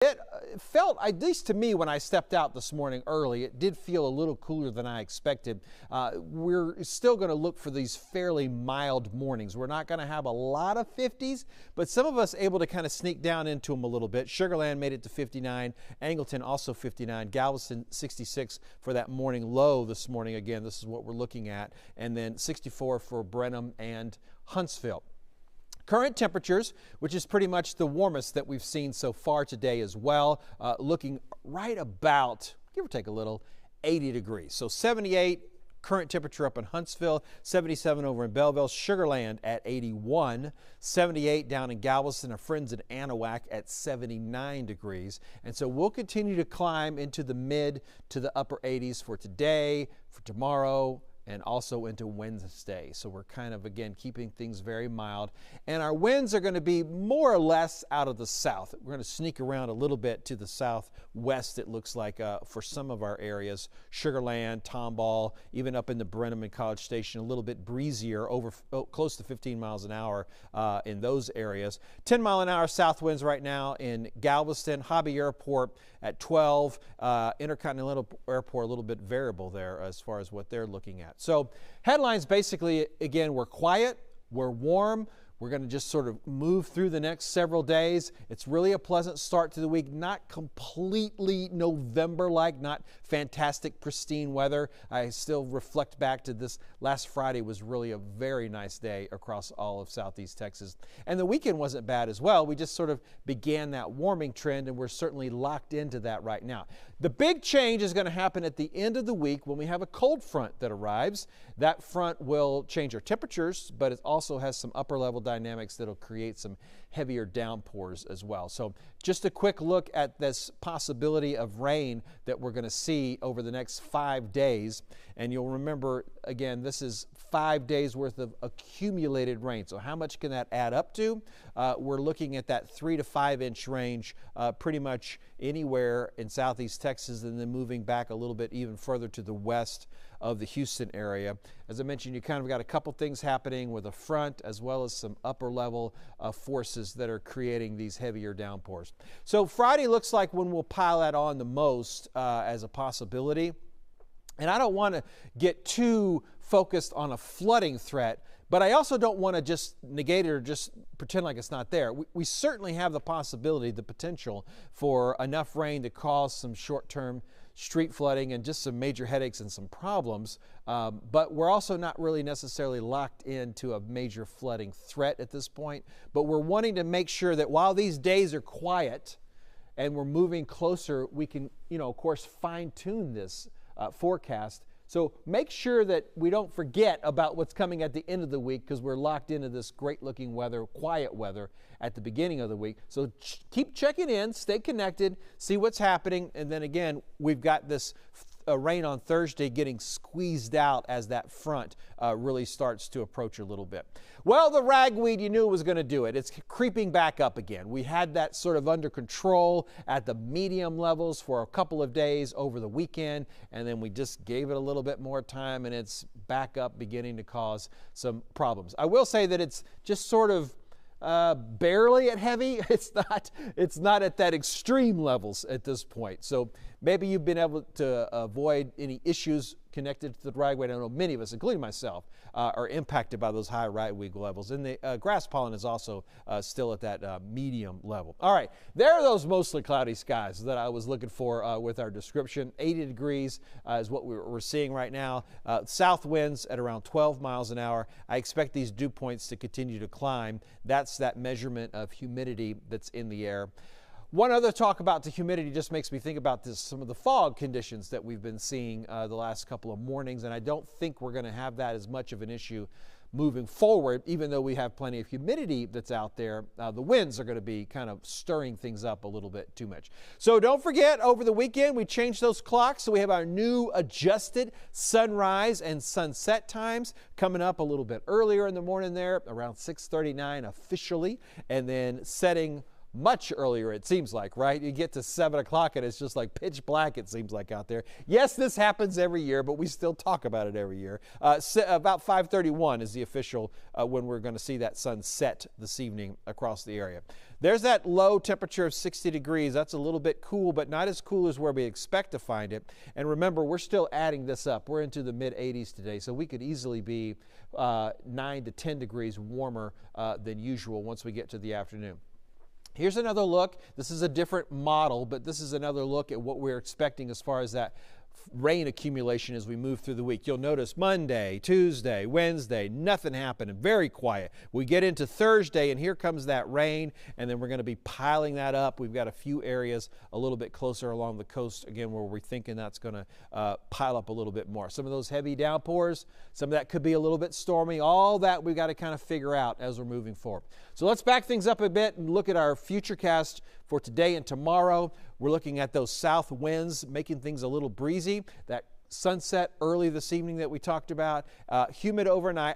It felt, at least to me, when I stepped out this morning early, it did feel a little cooler than I expected. We're still going to look for these fairly mild mornings. We're not going to have a lot of 50s, but some of us able to kind of sneak down into them a little bit. Sugar Land made it to 59, Angleton also 59, Galveston 66 for that morning low this morning. Again, this is what we're looking at, and then 64 for Brenham and Huntsville. Current temperatures, which is pretty much the warmest that we've seen so far today as well, looking right about, give or take a little, 80 degrees. So 78 current temperature up in Huntsville, 77 over in Belleville, Sugar Land at 81, 78 down in Galveston, our friends in Anahuac at 79 degrees. And so we'll continue to climb into the mid to the upper 80s for today, for tomorrow, and also into Wednesday. So we're kind of, again, keeping things very mild. And our winds are going to be more or less out of the south. We're going to sneak around a little bit to the southwest, it looks like, for some of our areas. Sugar Land, Tomball, even up in the Brenham and College Station, a little bit breezier, close to 15 miles an hour in those areas. 10-mile-an-hour south winds right now in Galveston. Hobby Airport at 12. Intercontinental Airport, a little bit variable there as far as what they're looking at. So headlines basically, again, we're quiet, we're warm, we're going to just sort of move through the next several days. It's really a pleasant start to the week, not completely November-like, not fantastic, pristine weather. I still reflect back to this last Friday was really a very nice day across all of southeast Texas. And the weekend wasn't bad as well. We just sort of began that warming trend, and we're certainly locked into that right now. The big change is going to happen at the end of the week when we have a cold front that arrives. That front will change our temperatures, but it also has some upper level dynamics that'll create some heavier downpours as well. So just a quick look at this possibility of rain that we're going to see over the next 5 days. And you'll remember, again, this is 5 days worth of accumulated rain. So how much can that add up to? We're looking at that 3 to 5 inch range pretty much anywhere in southeast Texas, and then moving back a little bit even further to the west of the Houston area. As I mentioned, you kind of got a couple things happening with a front as well as some upper level forces that are creating these heavier downpours. So Friday looks like when we'll pile that on the most as a possibility. And I don't want to get too focused on a flooding threat, but I also don't want to just negate it or just pretend like it's not there. We certainly have the possibility, the potential for enough rain to cause some short-term street flooding and just some major headaches and some problems. But we're also not really necessarily locked into a major flooding threat at this point. But we're wanting to make sure that while these days are quiet and we're moving closer, we can, of course, fine-tune this forecast. So make sure that we don't forget about what's coming at the end of the week, because we're locked into this great looking weather, quiet weather at the beginning of the week. So keep checking in, stay connected, see what's happening. And then again, we've got this rain on Thursday getting squeezed out as that front really starts to approach a little bit. Well, the ragweed, you knew it was going to do it. It's creeping back up again. We had that sort of under control at the medium levels for a couple of days over the weekend, and then we just gave it a little bit more time, and it's back up, beginning to cause some problems. I will say that it's just sort of barely at heavy. It's not at that extreme levels at this point. So maybe you've been able to avoid any issues connected to the ragweed. I know many of us, including myself, are impacted by those high ragweed levels. And the grass pollen is also still at that medium level. All right, there are those mostly cloudy skies that I was looking for with our description. 80 degrees is what we're seeing right now. South winds at around 12 miles an hour. I expect these dew points to continue to climb. That's that measurement of humidity that's in the air. One other talk about the humidity just makes me think about some of the fog conditions that we've been seeing the last couple of mornings, and I don't think we're going to have that as much of an issue moving forward, even though we have plenty of humidity that's out there. The winds are going to be kind of stirring things up a little bit too much. So don't forget, over the weekend we changed those clocks, so we have our new adjusted sunrise and sunset times coming up a little bit earlier in the morning there, around 6:39 officially, and then setting much earlier, it seems like, right? You get to 7 o'clock and it's just like pitch black, it seems like, out there. Yes, this happens every year, but we still talk about it every year. About 5:31 is the official when we're going to see that sun set this evening across the area. There's that low temperature of 60 degrees. That's a little bit cool, but not as cool as where we expect to find it. And remember, we're still adding this up. We're into the mid-80s today, so we could easily be 9 to 10 degrees warmer than usual once we get to the afternoon. Here's another look. This is a different model, but this is another look at what we're expecting as far as that rain accumulation as we move through the week. You'll notice Monday, Tuesday, Wednesday, nothing happening, very quiet. We get into Thursday and here comes that rain, and then we're going to be piling that up. We've got a few areas a little bit closer along the coast again where we're thinking that's going to pile up a little bit more. Some of those heavy downpours, some of that could be a little bit stormy. All that we've got to kind of figure out as we're moving forward. So let's back things up a bit and look at our futurecast for today and tomorrow. We're looking at those south winds making things a little breezy. That sunset early this evening that we talked about. Humid overnight.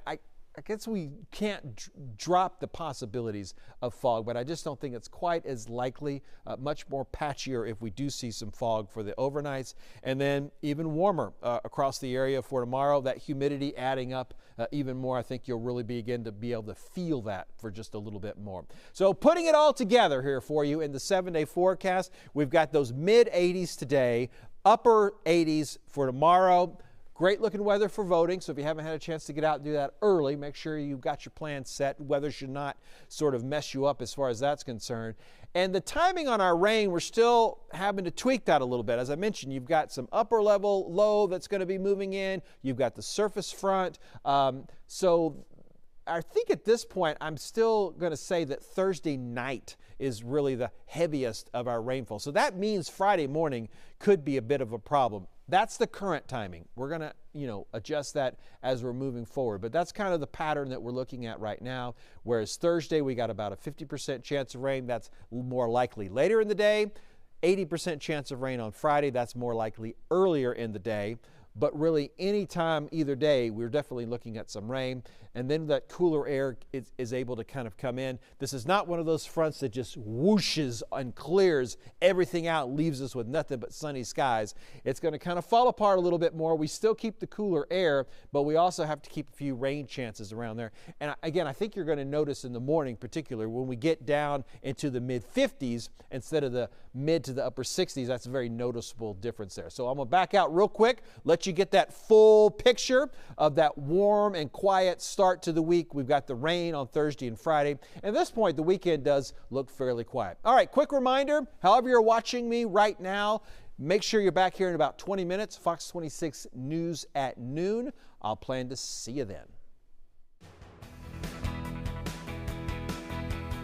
I guess we can't drop the possibilities of fog, but I just don't think it's quite as likely. Much more patchier if we do see some fog for the overnights. And then even warmer across the area for tomorrow. That humidity adding up even more. I think you'll really begin to be able to feel that for just a little bit more. So putting it all together here for you in the 7-day forecast, we've got those mid-80s today, upper 80s for tomorrow. Great looking weather for voting, so if you haven't had a chance to get out and do that early, make sure you've got your plan set. Weather should not sort of mess you up as far as that's concerned. And the timing on our rain, we're still having to tweak that a little bit. As I mentioned, you've got some upper level low that's going to be moving in. You've got the surface front. So I think at this point, I'm still going to say that Thursday night is really the heaviest of our rainfall. So that means Friday morning could be a bit of a problem. That's the current timing. We're going to, adjust that as we're moving forward. But that's kind of the pattern that we're looking at right now. Whereas Thursday, we got about a 50% chance of rain. That's more likely later in the day. 80% chance of rain on Friday. That's more likely earlier in the day. But really, any time, either day, we're definitely looking at some rain. And then that cooler air is able to kind of come in. This is not one of those fronts that just whooshes and clears everything out, leaves us with nothing but sunny skies. It's going to kind of fall apart a little bit more. We still keep the cooler air, but we also have to keep a few rain chances around there. And again, I think you're going to notice in the morning, particularly when we get down into the mid-50s instead of the mid to the upper 60s, that's a very noticeable difference there. So I'm going to back out real quick, let you get that full picture of that warm and quiet start to the week. We've got the rain on Thursday and Friday. At this point, the weekend does look fairly quiet. All right, quick reminder, however you're watching me right now, make sure you're back here in about 20 minutes. Fox 26 News at noon. I'll plan to see you then.